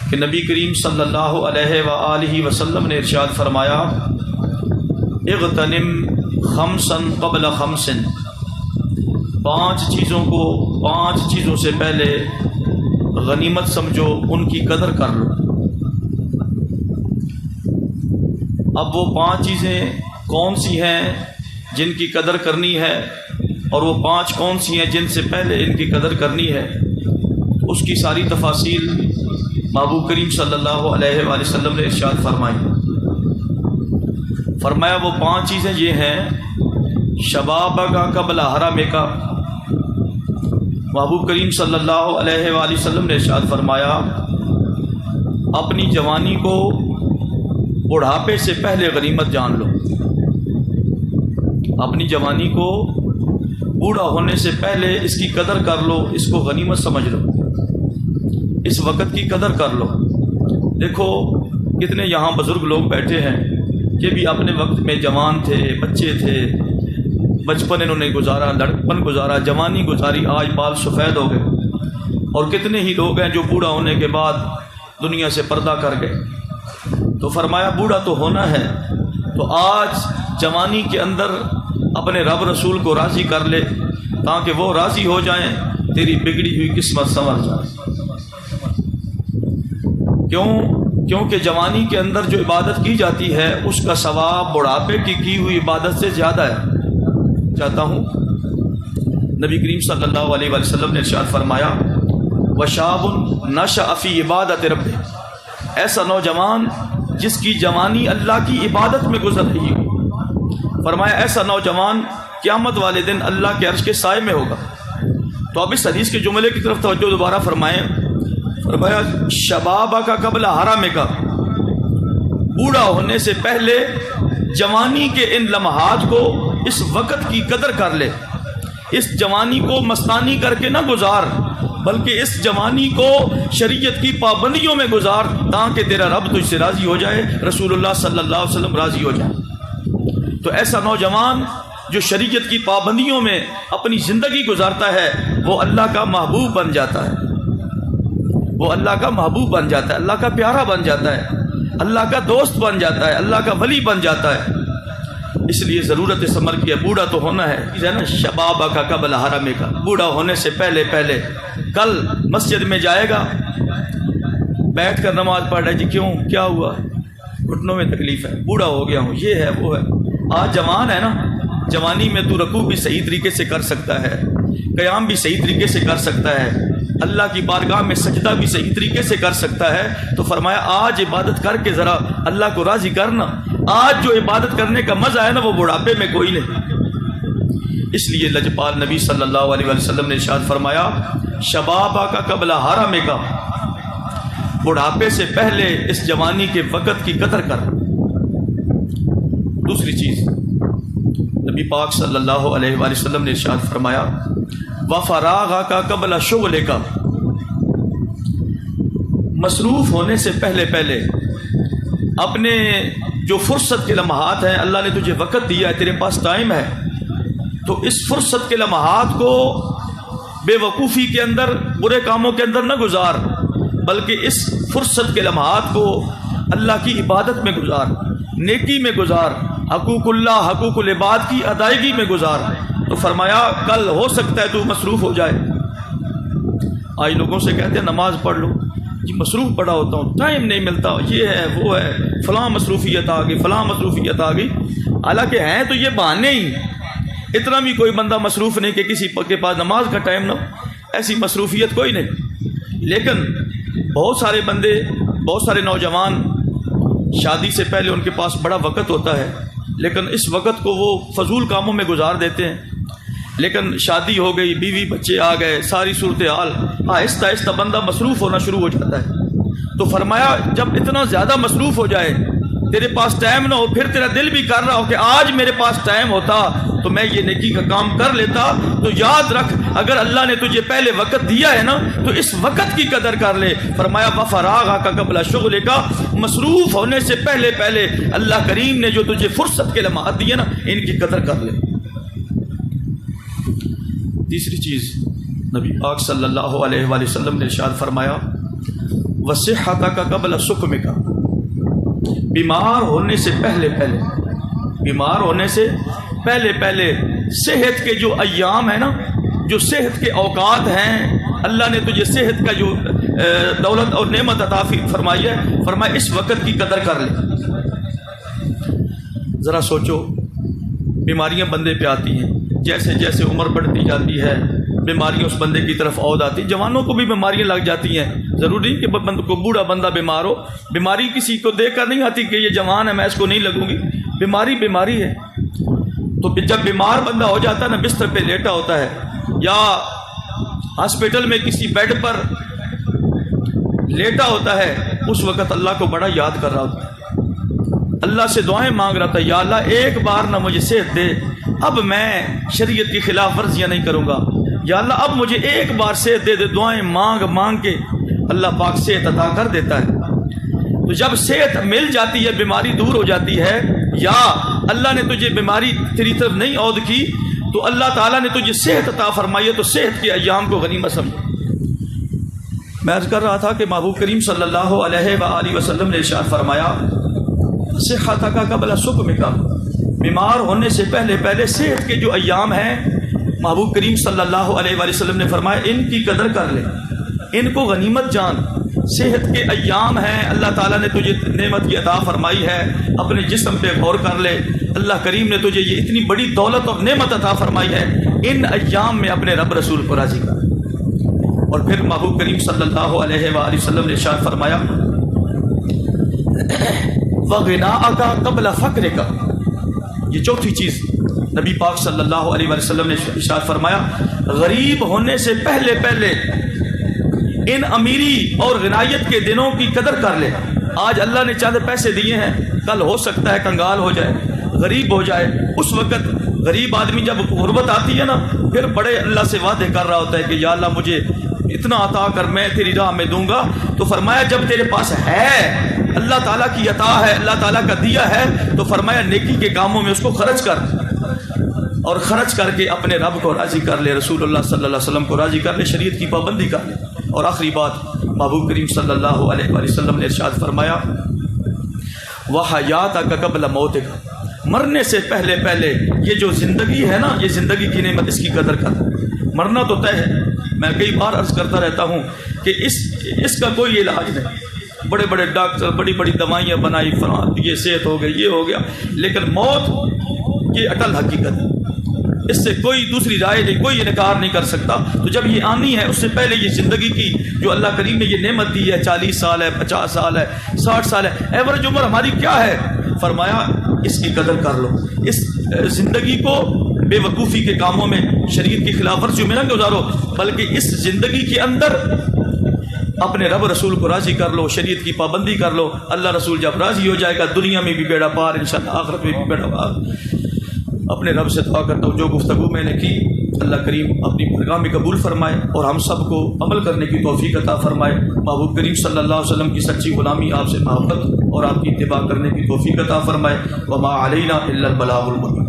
کہ نبی کریم صلی اللہ علیہ وآلہ وسلم نے ارشاد فرمایا اغتنم خمسا قبل خمس، 5 چیزوں سے پہلے غنیمت سمجھو، ان کی قدر کر لو۔ اب وہ 5 چیزیں کون سی ہیں جن کی قدر کرنی ہے، اور وہ 5 کون سی ہیں جن سے پہلے ان کی قدر کرنی ہے، اس کی ساری تفاصیل محبوب کریم صلی اللہ علیہ وآلہ وسلم نے ارشاد فرمایا وہ 5 چیزیں یہ ہیں، شبابک قبل حرمک۔ محبوب کریم صلی اللہ علیہ وآلہ وسلم نے ارشاد فرمایا اپنی جوانی کو بڑھاپے سے پہلے غنیمت جان لو، اپنی جوانی کو بوڑھا ہونے سے پہلے اس کی قدر کر لو، اس کو غنیمت سمجھ لو، اس وقت کی قدر کر لو۔ دیکھو کتنے یہاں بزرگ لوگ بیٹھے ہیں کہ بھی اپنے وقت میں جوان تھے، بچے تھے، بچپن انہوں نے گزارا، لڑکپن گزارا، جوانی گزاری، آج بال سفید ہو گئے، اور کتنے ہی لوگ ہیں جو بوڑھا ہونے کے بعد دنیا سے پردہ کر گئے۔ تو فرمایا بوڑھا تو ہونا ہے، تو آج جوانی کے اندر اپنے رب رسول کو راضی کر لے تاکہ وہ راضی ہو جائیں، تیری بگڑی ہوئی قسمت سنور جائے۔ کیونکہ جوانی کے اندر جو عبادت کی جاتی ہے اس کا ثواب بڑھاپے کی ہوئی عبادت سے زیادہ ہے۔ چاہتا ہوں نبی کریم صلی اللہ علیہ وآلہ وسلم نے ارشاد فرمایا وَشَابٌ نَشَأَ فِي عِبَادَةِ رَبِّهِ، ایسا نوجوان جس کی جوانی اللہ کی عبادت میں گزر رہی ہو۔ فرمایا ایسا نوجوان قیامت والے دن اللہ کے عرش کے سائے میں ہوگا۔ تو اب اس حدیث کے جملے کی طرف توجہ دوبارہ فرمائیں۔ فرمایا شبابک قبل حرمک، بوڑھا ہونے سے پہلے جوانی کے ان لمحات کو، اس وقت کی قدر کر لے، اس جوانی کو مستانی کر کے نہ گزار، بلکہ اس جوانی کو شریعت کی پابندیوں میں گزار تاکہ تیرا رب تجھ سے راضی ہو جائے، رسول اللہ صلی اللہ علیہ وسلم راضی ہو جائے۔ تو ایسا نوجوان جو شریعت کی پابندیوں میں اپنی زندگی گزارتا ہے وہ اللہ کا محبوب بن جاتا ہے، وہ اللہ کا محبوب بن جاتا ہے، اللہ کا پیارا بن جاتا ہے، اللہ کا دوست بن جاتا ہے، اللہ کا ولی بن جاتا ہے۔ اس لیے ضرورت ثمر کی ہے، بوڑھا تو ہونا ہے نا، شبابک قبل حرمک، بوڑھا ہونے سے پہلے کل مسجد میں جائے گا، بیٹھ کر نماز پڑھ رہا ہے، جی کیوں کیا ہوا، گھٹنوں میں تکلیف ہے، بوڑھا ہو گیا ہوں، یہ ہے وہ ہے۔ آج جوان ہے نا، جوانی میں تو رکوع بھی صحیح طریقے سے کر سکتا ہے، قیام بھی صحیح طریقے سے کر سکتا ہے، اللہ کی بارگاہ میں سجدہ بھی صحیح طریقے سے کر سکتا ہے۔ تو فرمایا آج عبادت کر کے ذرا اللہ کو راضی کرنا، آج جو عبادت کرنے کا مزہ ہے نا وہ بڑھاپے میں کوئی نہیں۔ اس لیے لجپال نبی صلی اللہ علیہ وسلم نے ارشاد فرمایا شبابک قبل حرمک، بڑھاپے سے پہلے اس جوانی کے وقت کی قدر کر۔ دوسری چیز نبی پاک صلی اللہ علیہ وآلہ وسلم نے ارشاد فرمایا وَفَرَاغَكَ قَبْلَ شُغْلِكَ، مصروف ہونے سے پہلے اپنے جو فرصت کے لمحات ہیں، اللہ نے تجھے وقت دیا ہے، تیرے پاس ٹائم ہے، تو اس فرصت کے لمحات کو بے وقوفی کے اندر، برے کاموں کے اندر نہ گزار، بلکہ اس فرصت کے لمحات کو اللہ کی عبادت میں گزار، نیکی میں گزار، حقوق اللہ، حقوق العباد کی ادائیگی میں گزار۔ تو فرمایا کل ہو سکتا ہے تو مصروف ہو جائے۔ آج لوگوں سے کہتے ہیں نماز پڑھ لو، جی مصروف پڑا ہوتا ہوں، ٹائم نہیں ملتا، یہ ہے وہ ہے، فلاں مصروفیت آ گئی، فلاں مصروفیت آ گئی۔ حالانکہ ہیں تو یہ بہانے ہی، اتنا بھی کوئی بندہ مصروف نہیں کہ کسی کے پاس نماز کا ٹائم نہ ہو، ایسی مصروفیت کوئی نہیں۔ لیکن بہت سارے بندے، بہت سارے نوجوان شادی سے پہلے ان کے پاس بڑا وقت ہوتا ہے، لیکن اس وقت کو وہ فضول کاموں میں گزار دیتے ہیں۔ لیکن شادی ہو گئی، بیوی بچے آ گئے، ساری صورتحال، آہستہ آہستہ بندہ مصروف ہونا شروع ہو جاتا ہے۔ تو فرمایا جب اتنا زیادہ مصروف ہو جائے، تیرے پاس ٹائم نہ ہو، پھر تیرا دل بھی کر رہا ہو کہ آج میرے پاس ٹائم ہوتا تو میں یہ نیکی کا کام کر لیتا، تو یاد رکھ اگر اللہ نے تجھے پہلے وقت دیا ہے نا تو اس وقت کی قدر کر لے۔ فرمایا وَفَرَاغَكَ قَبْلَ شُغْلِكَ، مصروف ہونے سے پہلے اللہ کریم نے جو تجھے فرصت کے لمحات دیے نا ان کی قدر کر لے۔ تیسری چیز نبی پاک صلی اللہ علیہ وآلہ وسلم نے ارشاد فرمایا وصحتک قبل سقمک، بیمار ہونے سے پہلے صحت کے جو ایام ہیں نا، جو صحت کے اوقات ہیں، اللہ نے تجھے صحت کا جو دولت اور نعمت عطا فرمائی ہے، فرمایا اس وقت کی قدر کر لے۔ ذرا سوچو، بیماریاں بندے پہ آتی ہیں، جیسے جیسے عمر بڑھتی جاتی ہے بیماریاں اس بندے کی طرف عود آتی ہیں۔ جوانوں کو بھی بیماریاں لگ جاتی ہیں، ضروری نہیں کہ کو بوڑھا بندہ بیمار ہو، بیماری کسی کو دیکھ کر نہیں آتی کہ یہ جوان ہے میں اس کو نہیں لگوں گی، بیماری ہے۔ تو جب بیمار بندہ ہو جاتا ہے نا، بستر پہ لیٹا ہوتا ہے یا ہاسپٹل میں کسی بیڈ پر لیٹا ہوتا ہے، اس وقت اللہ کو بڑا یاد کر رہا ہوتا ہے، اللہ سے دعائیں مانگ رہا تھا، یا اللہ ایک بار نہ مجھے صحت دے، اب میں شریعت کی خلاف ورزیاں نہیں کروں گا، یا اللہ اب مجھے ایک بار صحت دے دے۔ دعائیں مانگ کے اللہ پاک صحت عطا کر دیتا ہے۔ تو جب صحت مل جاتی ہے، بیماری دور ہو جاتی ہے، یا اللہ نے تجھے بیماری تیری طرف نہیں عود کی تو اللہ تعالیٰ نے تجھے صحت عطا فرمائی ہے، تو صحت کے ایام کو غنیمت سمجھ۔ میں عرض کر رہا تھا کہ محبوب کریم صلی اللہ علیہ وآلہ وسلم نے ارشاد فرمایا صحتک قبل سقمک، بیمار ہونے سے پہلے صحت کے جو ایام ہیں، محبوب کریم صلی اللہ علیہ وآلہ وسلم نے فرمایا ان کی قدر کر لے، ان کو غنیمت جان۔ صحت کے ایام ہیں، اللہ تعالیٰ نے تجھے نعمت کی عطا فرمائی ہے، اپنے جسم پہ غور کر لے، اللہ کریم نے تجھے یہ اتنی بڑی دولت اور نعمت عطا فرمائی ہے، ان ایام میں اپنے رب رسول کو راضی کر۔ اور پھر محبوب کریم صلی اللہ علیہ وآلہ وسلم نے ارشاد فرمایا وَغِنَاءَكَ قَبْلَ فَقْرِكَ، یہ چوتھی چیز نبی پاک صلی اللہ علیہ وسلم نے ارشاد فرمایا غریب ہونے سے پہلے ان امیری اور غنائیت کے دنوں کی قدر کر لے۔ آج اللہ نے چند پیسے دیے ہیں، کل ہو سکتا ہے کنگال ہو جائے، غریب ہو جائے۔ اس وقت غریب آدمی جب غربت آتی ہے نا، پھر بڑے اللہ سے وعدے کر رہا ہوتا ہے کہ یا اللہ مجھے اتنا عطا کر، میں تیری راہ میں دوں گا۔ تو فرمایا جب تیرے پاس ہے، اللہ تعالیٰ کی عطا ہے، اللہ تعالیٰ کا دیا ہے، تو فرمایا نیکی کے کاموں میں اس کو خرچ کر، اور خرچ کر کے اپنے رب کو راضی کر لے، رسول اللہ صلی اللہ علیہ وسلم کو راضی کر لے، شریعت کی پابندی کر لے۔ اور آخری بات، محبوب کریم صلی اللہ علیہ وآلہ وسلم نے ارشاد فرمایا وَحَيَاتَكَ قَبْلَ مَوْتِكَ، مرنے سے پہلے یہ جو زندگی ہے نا، یہ زندگی کی نعمت، اس کی قدر کر۔ مرنا تو طے ہے، میں کئی بار عرض کرتا رہتا ہوں کہ اس کا کوئی علاج نہیں، بڑے بڑے ڈاکٹر بڑی بڑی دوائیاں بنائی، یہ صحت ہو گئی، یہ ہو گیا، لیکن موت یہ اٹل حقیقت ہے، اس سے کوئی دوسری رائے نہیں، کوئی انکار نہیں کر سکتا۔ تو جب یہ آنی ہے، اس سے پہلے یہ زندگی کی جو اللہ کریم نے یہ نعمت دی ہے، 40 سال ہے، 50 سال ہے، 60 سال ہے، ایوریج عمر ہماری کیا ہے، فرمایا اس کی قدر کر لو، اس زندگی کو بے وقوفی کے کاموں میں، شریعت کی خلاف ورزیوں میں نہ گزارو، بلکہ اس زندگی کے اندر اپنے رب رسول کو راضی کر لو، شریعت کی پابندی کر لو۔ اللہ رسول جب راضی ہو جائے گا، دنیا میں بھی بیڑا پار، انشاءاللہ آخرت میں بھی بیڑا پار۔ اپنے رب سے دعا کرتا ہوں جو گفتگو میں نے کی، اللہ کریم اپنی بارگاہ میں قبول فرمائے اور ہم سب کو عمل کرنے کی توفیق عطا فرمائے۔ محبوب کریم صلی اللہ علیہ وسلم کی سچی غلامی، آپ سے محبت اور آپ کی اتباع کرنے کی توفیق عطا فرمائے۔ وما علینا الا البلاغ المبین۔